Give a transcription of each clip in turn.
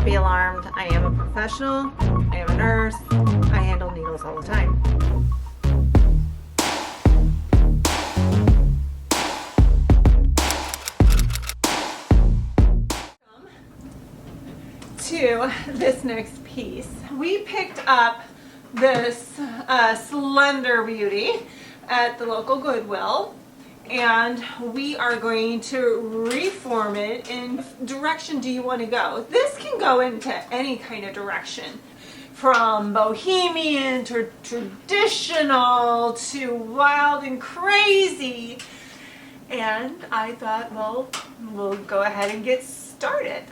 Don't be alarmed. I am a professional. I am a nurse. I handle needles all the time. To this next piece, we picked up this slender beauty at the local Goodwill, and we are going to reform it. In what direction do you want to go? This can go into any kind of direction, from bohemian to traditional to wild and crazy. And I thought, well, we'll go ahead and get started.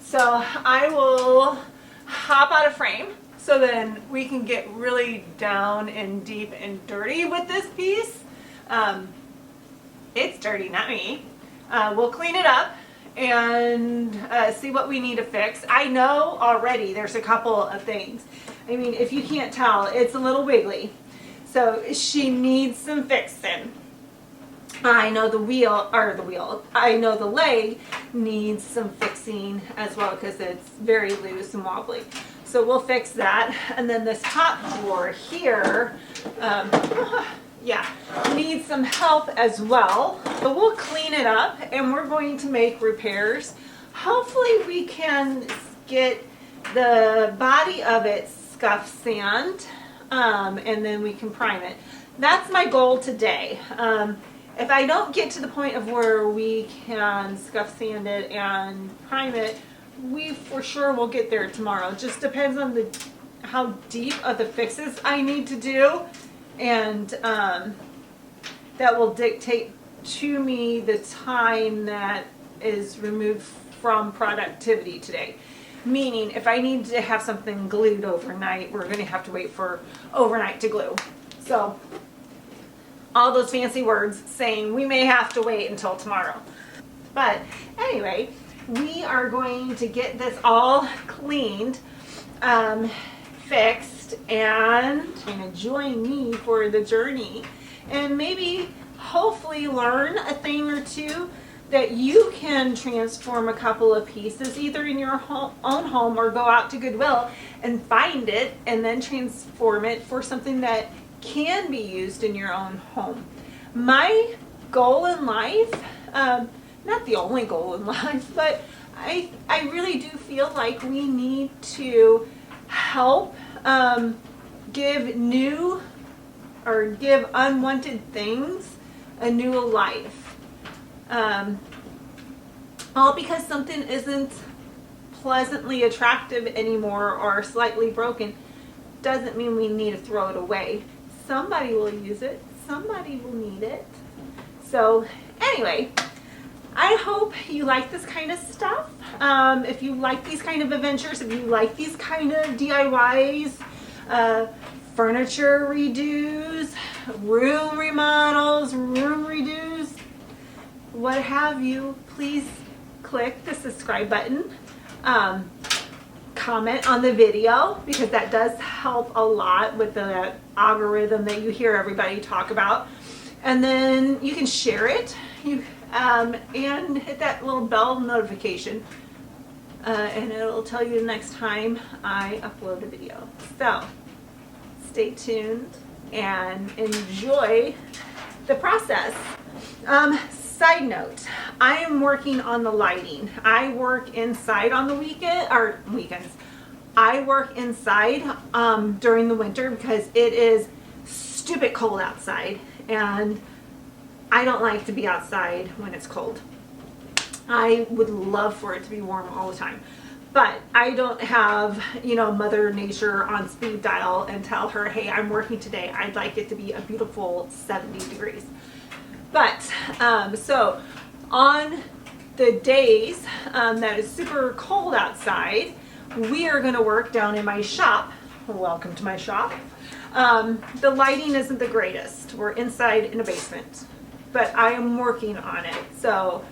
So I will hop out of frame so then we can get really down and deep and dirty with this piece. It's dirty, not me. We'll clean it up and see what we need to fix. I know already there's a couple of things. I mean, if you can't tell, it's a little wiggly. So she needs some fixing. I know I know the leg needs some fixing as well because it's very loose and wobbly. So we'll fix that. And then this top drawer here, yeah, needs some help as well. So we'll clean it up and we're going to make repairs. Hopefully we can get the body of it scuff sand, and then we can prime it. That's my goal today. If I don't get to the point of where we can scuff sand it and prime it, we for sure will get there tomorrow. It just depends on how deep of the fixes I need to do, and that will dictate to me the time that is removed from productivity today. Meaning, if I need to have something glued overnight, we're going to have to wait for overnight to glue. So all those fancy words saying we may have to wait until tomorrow. But anyway, we are going to get this all cleaned, fixed, and join me for the journey, and maybe hopefully learn a thing or two that you can transform a couple of pieces either in your own home or go out to Goodwill and find it and then transform it for something that can be used in your own home. My goal in life, not the only goal in life, but I really do feel like we need to help give unwanted things a new life. All because something isn't pleasantly attractive anymore or slightly broken doesn't mean we need to throw it away. Somebody will use it. Somebody will need it. So anyway, I hope you like this kind of stuff. If you like these kind of adventures, if you like these kind of DIYs, furniture redos, room remodels, room redos, what have you, please click the subscribe button. Comment on the video because that does help a lot with the algorithm that you hear everybody talk about, and then you can share it, and hit that little bell notification, and it'll tell you the next time I upload a video. So stay tuned and enjoy the process. Side note, I am working on the lighting. I work inside on the weekends. I work inside during the winter because it is stupid cold outside, and I don't like to be outside when it's cold. I would love for it to be warm all the time, but I don't have, Mother Nature on speed dial and tell her, hey, I'm working today. I'd like it to be a beautiful 70 degrees. But, so on the days that is super cold outside, we are going to work down in my shop. Welcome to my shop. The lighting isn't the greatest. We're inside in a basement, but I am working on it. So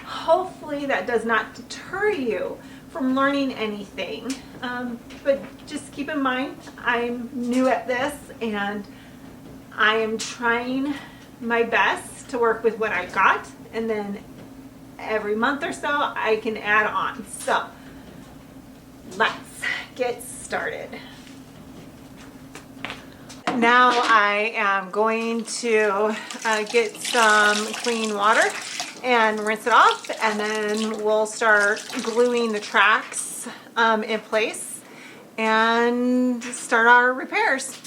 hopefully that does not deter you from learning anything. But just keep in mind, I'm new at this and I am trying my best to work with what I got, and then every month or so I can add on. So let's get started. Now I am going to get some clean water and rinse it off, and then we'll start gluing the tracks in place and start our repairs.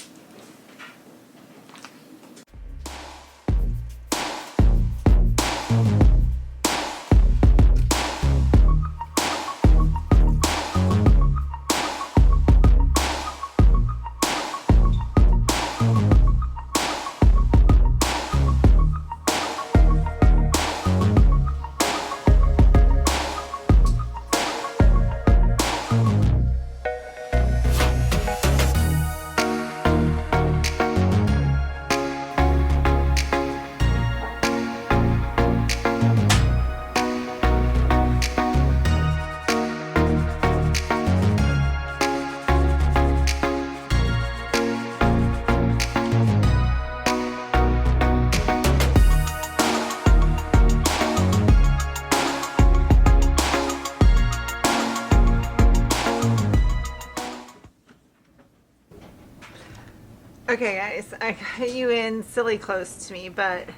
Okay guys, I got you in silly close to me, but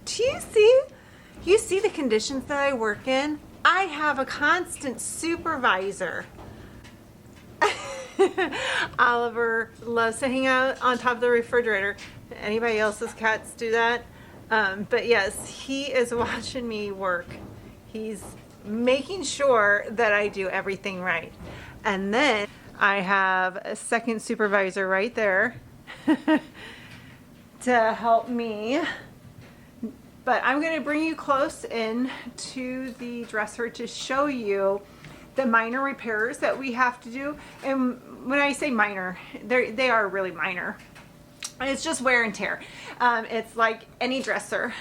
do you see the conditions that I work in? I have a constant supervisor. Oliver loves to hang out on top of the refrigerator. Anybody else's cats do that? But yes, he is watching me work. He's making sure that I do everything right. And then I have a second supervisor right there to help me. But I'm going to bring you close in to the dresser to show you the minor repairs that we have to do. And when I say minor, they are really minor. It's just wear and tear. It's like any dresser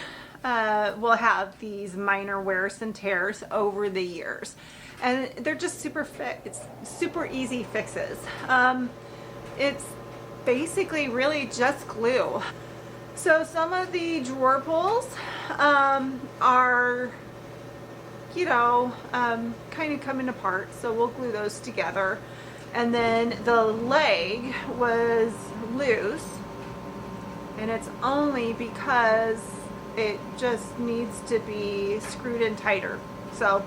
will have these minor wears and tears over the years. And they're just super easy fixes. It's basically really just glue. So some of the drawer pulls are, you know, kind of coming apart. So we'll glue those together. And then the leg was loose. And it's only because it just needs to be screwed in tighter. So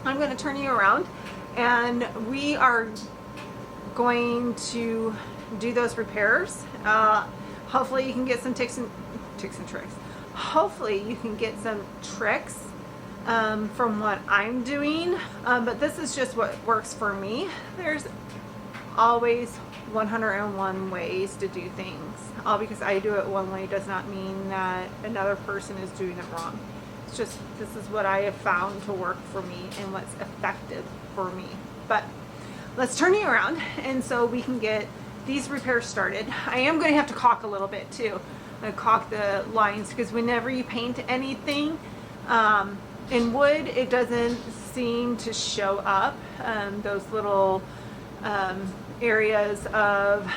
I'm going to turn you around, and we are going to do those repairs. Hopefully you can get some tips and tricks. Hopefully you can get some tricks from what I'm doing, but this is just what works for me. There's always 101 ways to do things. All because I do it one way does not mean that another person is doing it wrong. It's just, this is what I have found to work for me and what's effective for me. But let's turn you around, and so we can get these repairs started. I am going to have to caulk a little bit too. I'm going to caulk the lines, because whenever you paint anything in wood, it doesn't seem to show up. Those little areas of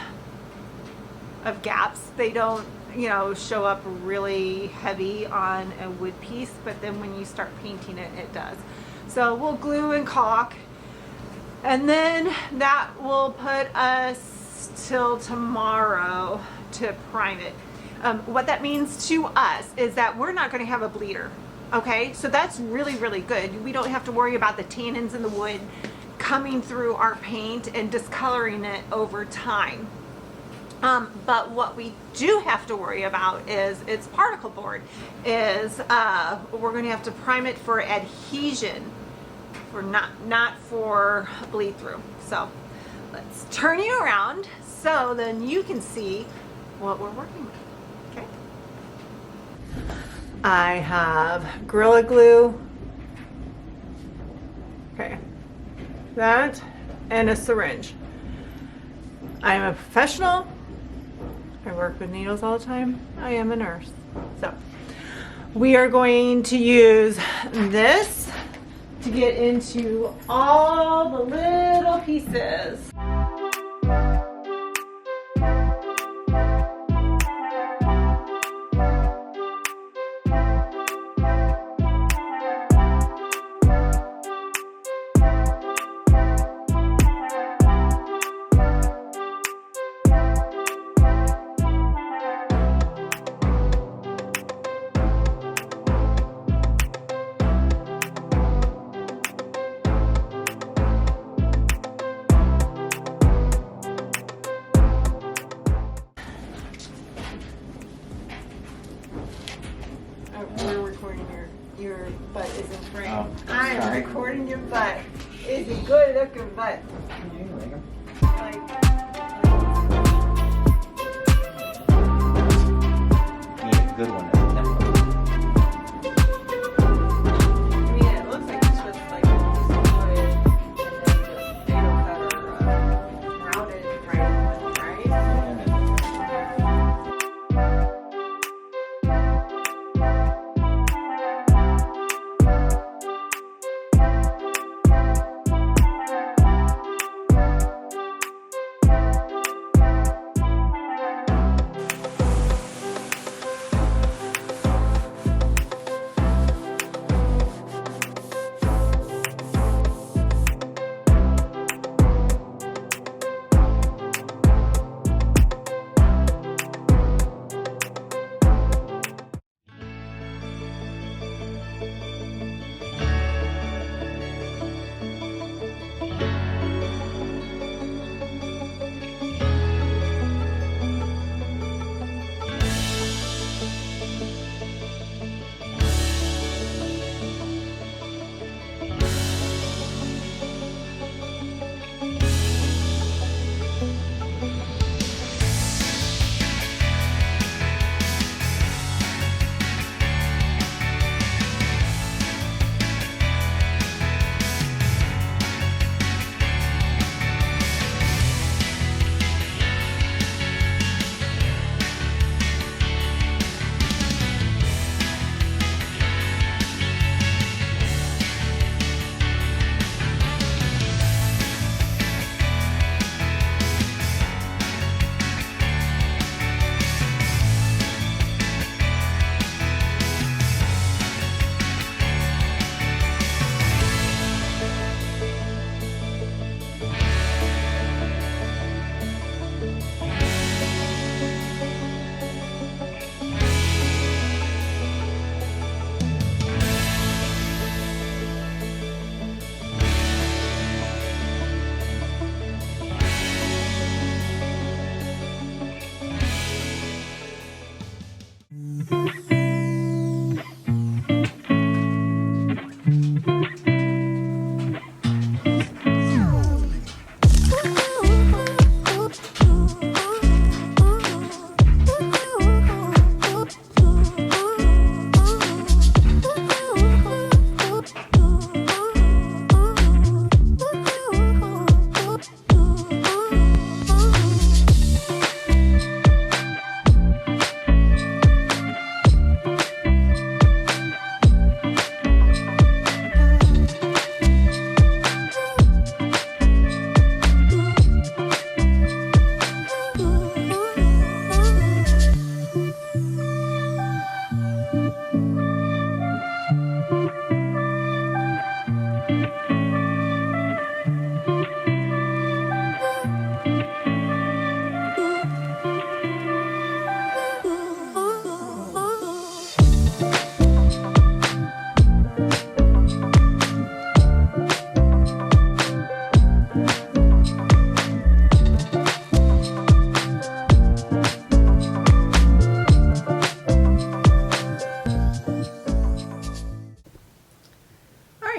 gaps, they don't, you know, show up really heavy on a wood piece, but then when you start painting it, it does. So we'll glue and caulk, and then that will put us till tomorrow to prime it. What that means to us is that we're not going to have a bleeder. Okay, so that's really, really good. We don't have to worry about the tannins in the wood coming through our paint and discoloring it over time. But what we do have to worry about is its particle board. We're going to have to prime it for adhesion, for not for bleed through. So let's turn you around so then you can see what we're working with. Okay. I have Gorilla Glue. Okay. That and a syringe. I'm a professional. I work with needles all the time. I am a nurse. So we are going to use this to get into all the little pieces. your butt isn't framed. Oh, I'm sorry. recording your butt. It's a good looking butt. Like, Need a good one. I mean, it looks like it's just like a piece of wood and then the nail cutter routed right in, right?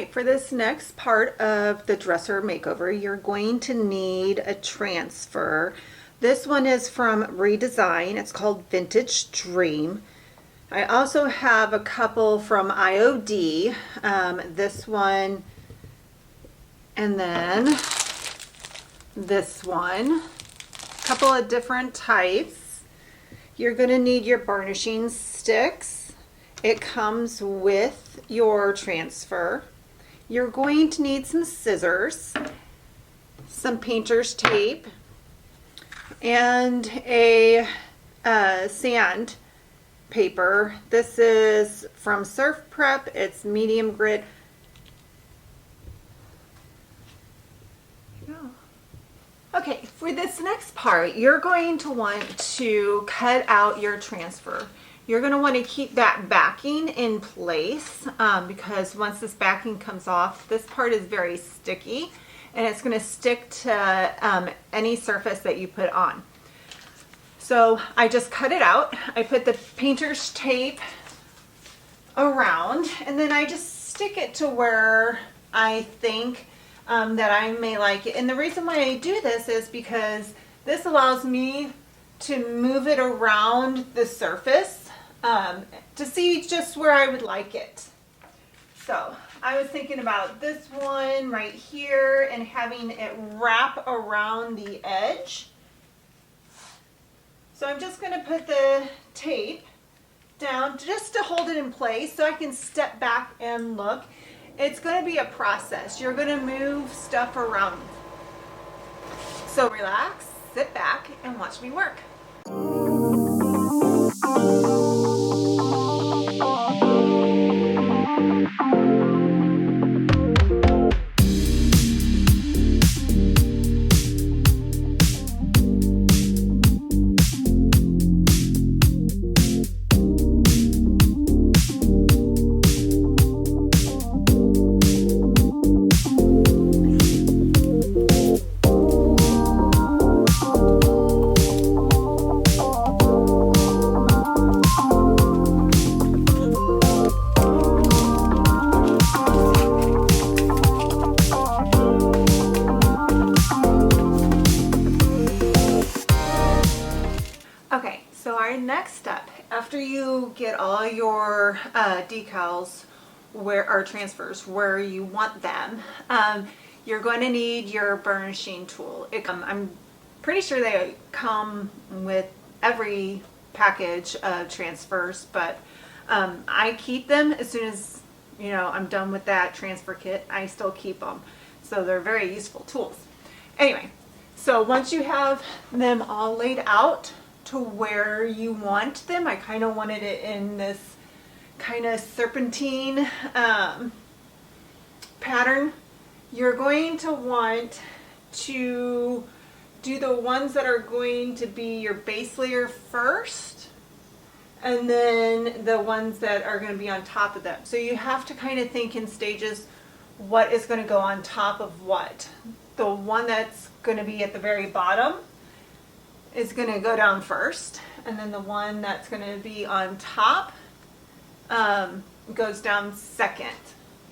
For this next part of the dresser makeover, you're going to need a transfer. This one is from Redesign. It's called Vintage Dream. I also have a couple from IOD. This one and then this one. A couple of different types. You're going to need your burnishing sticks. It comes with your transfer. You're going to need some scissors, some painter's tape, and a sand paper. This is from Surf Prep. It's medium grit. Okay, for this next part, you're going to want to cut out your transfer. You're going to want to keep that backing in place because once this backing comes off, this part is very sticky and it's going to stick to any surface that you put on. So I just cut it out. I put the painter's tape around, and then I just stick it to where I think that I may like it. And the reason why I do this is because this allows me to move it around the surface to see just where I would like it. So I was thinking about this one right here and having it wrap around the edge. So I'm just going to put the tape down just to hold it in place so I can step back and look. It's going to be a process. You're going to move stuff around. So relax, sit back, and watch me work. Okay, so our next step, after you get all your decals or transfers where you want them, you're going to need your burnishing tool. I'm pretty sure they come with every package of transfers, but I keep them as soon as I'm done with that transfer kit. I still keep them, so they're very useful tools. Anyway, so once you have them all laid out to where you want them, I kind of wanted it in this kind of serpentine pattern. You're going to want to do the ones that are going to be your base layer first, and then the ones that are going to be on top of them. So you have to kind of think in stages, what is going to go on top of what. The one that's going to be at the very bottom is going to go down first, and then the one that's going to be on top goes down second.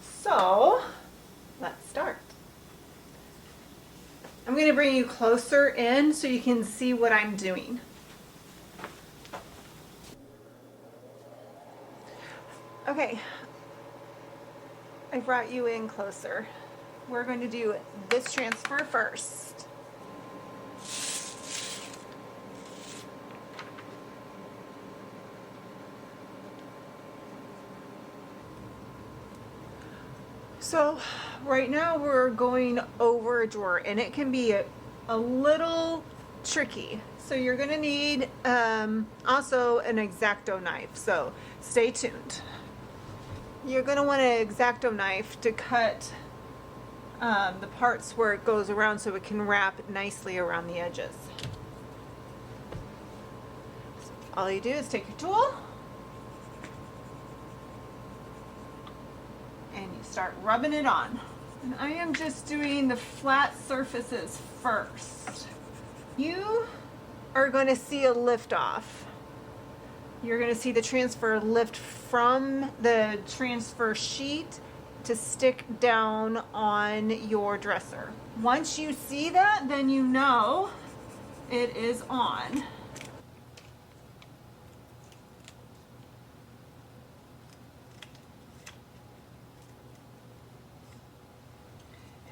So let's start. I'm going to bring you closer in so you can see what I'm doing. Okay, I brought you in closer. We're going to do this transfer first. So right now we're going over a drawer, and it can be a little tricky. So you're going to need also an X-Acto knife, so stay tuned. You're going to want an X-Acto knife to cut the parts where it goes around so it can wrap nicely around the edges. So all you do is take your tool and you start rubbing it on. And I am just doing the flat surfaces first. You are going to see a lift off. You're going to see the transfer lift from the transfer sheet to stick down on your dresser. Once you see that, then you know it is on.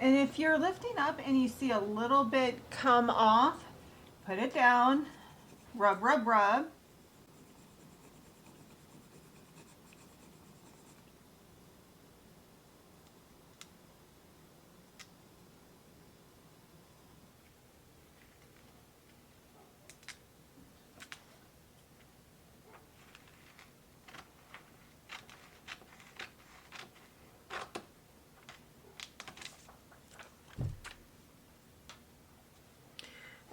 And if you're lifting up and you see a little bit come off, put it down, rub, rub, rub.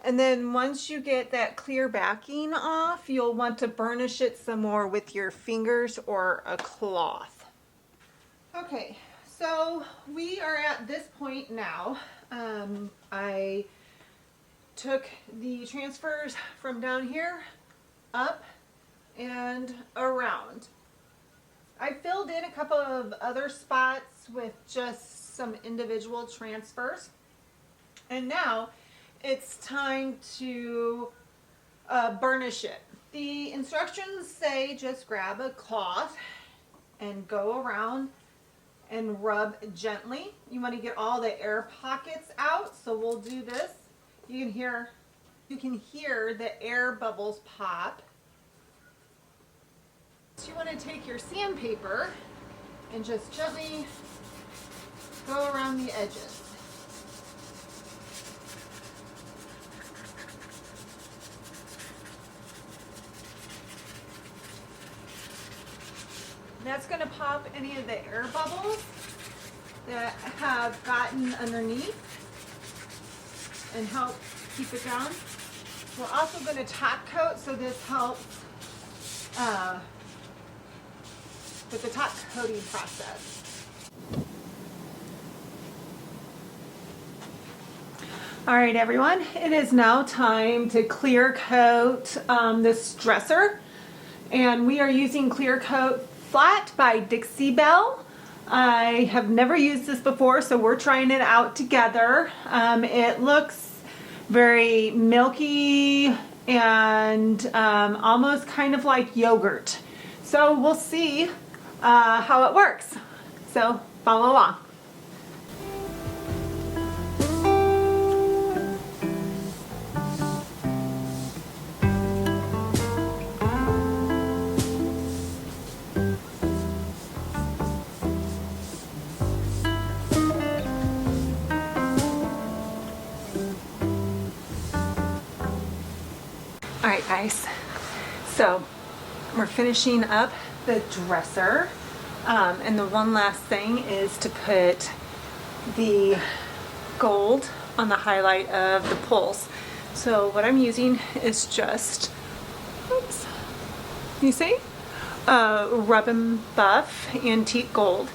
And then once you get that clear backing off, you'll want to burnish it some more with your fingers or a cloth. Okay, so we are at this point now. I took the transfers from down here, up, and around. I filled in a couple of other spots with just some individual transfers. And now it's time to burnish it. The instructions say just grab a cloth and go around and rub gently. You want to get all the air pockets out, so we'll do this. You can hear the air bubbles pop. So you want to take your sandpaper and just gently go around the edges. That's going to pop any of the air bubbles that have gotten underneath and help keep it down. We're also going to top coat, so this helps with the top coating process. All right, everyone, it is now time to clear coat this dresser, and we are using Clear Coat Flat by Dixi Belle. I have never used this before, so we're trying it out together. It looks very milky and almost kind of like yogurt. So we'll see how it works. So follow along. All right, guys, so we're finishing up the dresser, and the one last thing is to put the gold on the highlight of the pulls. So what I'm using is just, oops, you see, Rub and Buff Antique Gold,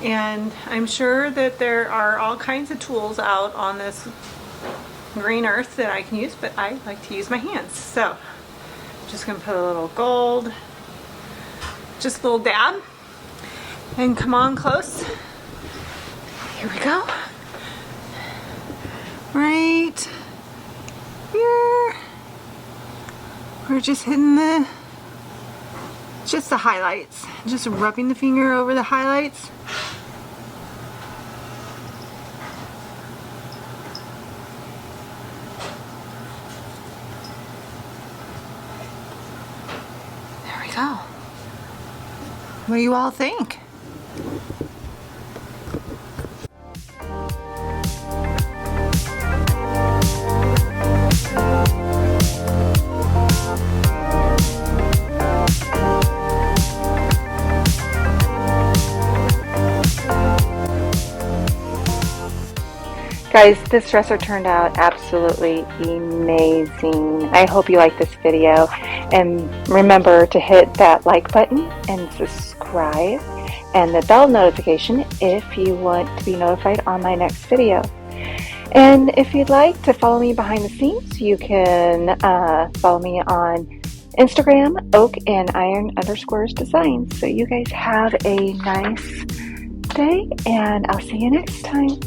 and I'm sure that there are all kinds of tools out on this green earth that I can use, but I like to use my hands. So I'm just gonna put a little gold, just a little dab, and come on close. Here we go. Right here. We're just hitting just the highlights. Just rubbing the finger over the highlights. Go. What do you all think? Guys, this dresser turned out absolutely amazing. I hope you like this video, and remember to hit that like button and subscribe and the bell notification if you want to be notified on my next video. And if you'd like to follow me behind the scenes, you can follow me on Instagram, oak_and_iron_designs. So you guys have a nice day, and I'll see you next time.